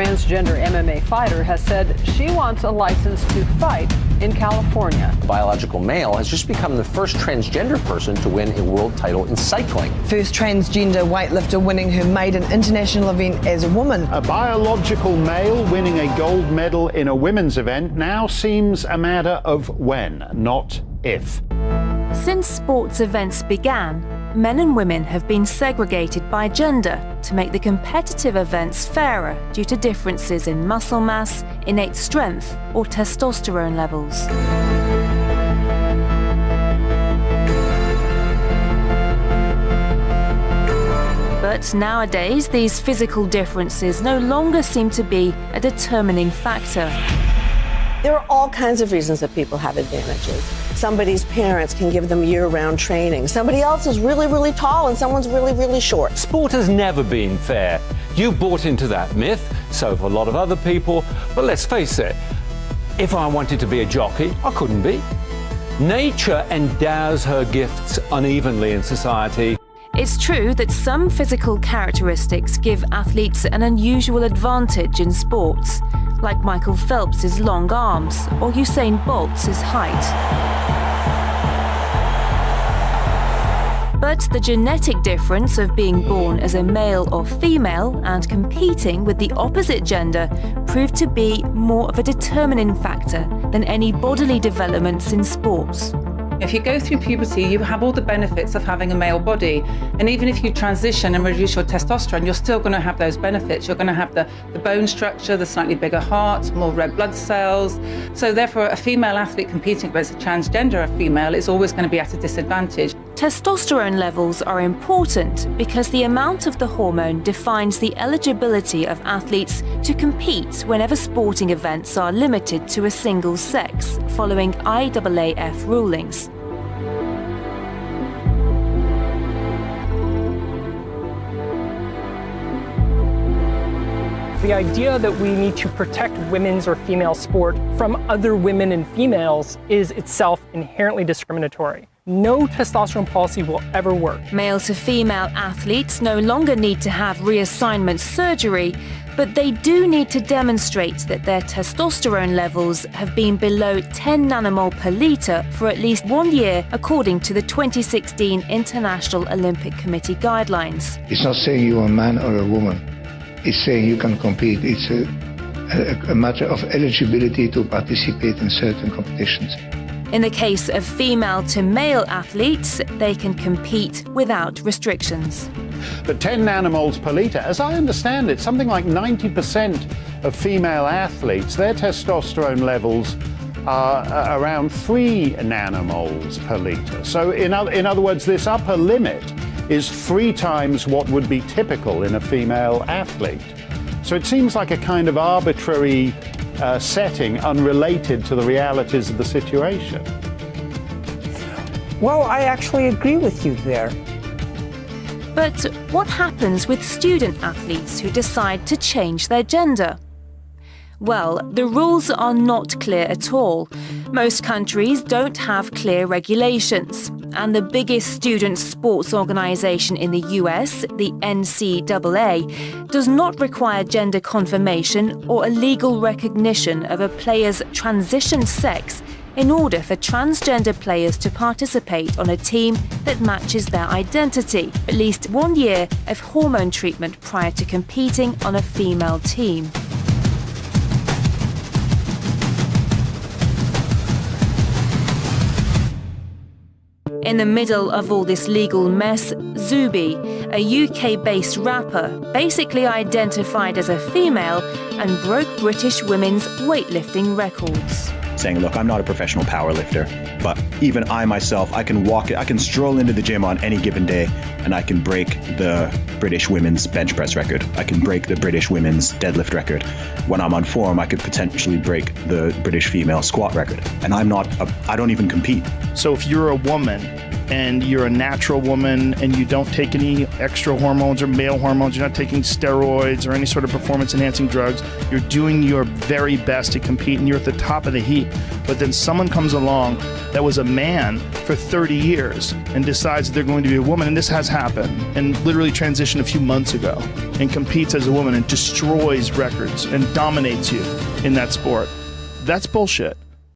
transgender MMA fighter has said she wants a license to fight in California. A biological male has just become the first transgender person to win a world title in cycling. First transgender weightlifter winning her maiden international event as a woman. A biological male winning a gold medal in a women's event now seems a matter of when, not if. Since sports events began, men and women have been segregated by gender to make the competitive events fairer due to differences in muscle mass, innate strength, or testosterone levels. But nowadays, these physical differences no longer seem to be a determining factor. There are all kinds of reasons that people have advantages. Somebody's parents can give them year-round training. Somebody else is really, really tall and someone's really, really short. Sport has never been fair. You bought into that myth, so have a lot of other people. But let's face it, if I wanted to be a jockey, I couldn't be. Nature endows her gifts unevenly in society. It's true that some physical characteristics give athletes an unusual advantage in sports, like Michael Phelps's long arms or Usain Bolt's height. But the genetic difference of being born as a male or female and competing with the opposite gender proved to be more of a determining factor than any bodily developments in sports. If you go through puberty, you have all the benefits of having a male body. And even if you transition and reduce your testosterone, you're still going to have those benefits. You're going to have the bone structure, the slightly bigger heart, more red blood cells. So therefore, a female athlete competing against a transgender female is always going to be at a disadvantage. Testosterone levels are important because the amount of the hormone defines the eligibility of athletes to compete whenever sporting events are limited to a single sex, following IAAF rulings. The idea that we need to protect women's or female sport from other women and females is itself inherently discriminatory. No testosterone policy will ever work. Male to female athletes no longer need to have reassignment surgery, but they do need to demonstrate that their testosterone levels have been below 10 nanomole per litre for at least 1 year, according to the 2016 International Olympic Committee guidelines. It's not saying you're a man or a woman. It's saying you can compete. It's a matter of eligibility to participate in certain competitions. In the case of female to male athletes, they can compete without restrictions. But 10 nanomoles per litre, as I understand it, something like 90% of female athletes, their testosterone levels are around 3 nanomoles per litre. So in other words, this upper limit is 3 times what would be typical in a female athlete. So it seems like a kind of arbitrary setting unrelated to the realities of the situation. Well, I actually agree with you there. But what happens with student athletes who decide to change their gender? Well, the rules are not clear at all. Most countries don't have clear regulations, and the biggest student sports organization in the US, the NCAA, does not require gender confirmation or a legal recognition of a player's transition sex in order for transgender players to participate on a team that matches their identity, at least 1 year of hormone treatment prior to competing on a female team. In the middle of all this legal mess, Zuby, a UK-based rapper, basically identified as a female and broke British women's weightlifting records. Saying, look, I'm not a professional powerlifter, but even I myself, I can stroll into the gym on any given day and I can break the British women's bench press record. I can break the British women's deadlift record. When I'm on form, I could potentially break the British female squat record. And I don't even compete. So if you're a woman and you're a natural woman and you don't take any extra hormones or male hormones, you're not taking steroids or any sort of performance enhancing drugs, you're doing your very best to compete and you're at the top of the heap. But then someone comes along that was a man for 30 years and decides that they're going to be a woman, and this has happened, and literally transitioned a few months ago and competes as a woman and destroys records and dominates you in that sport. That's bullshit.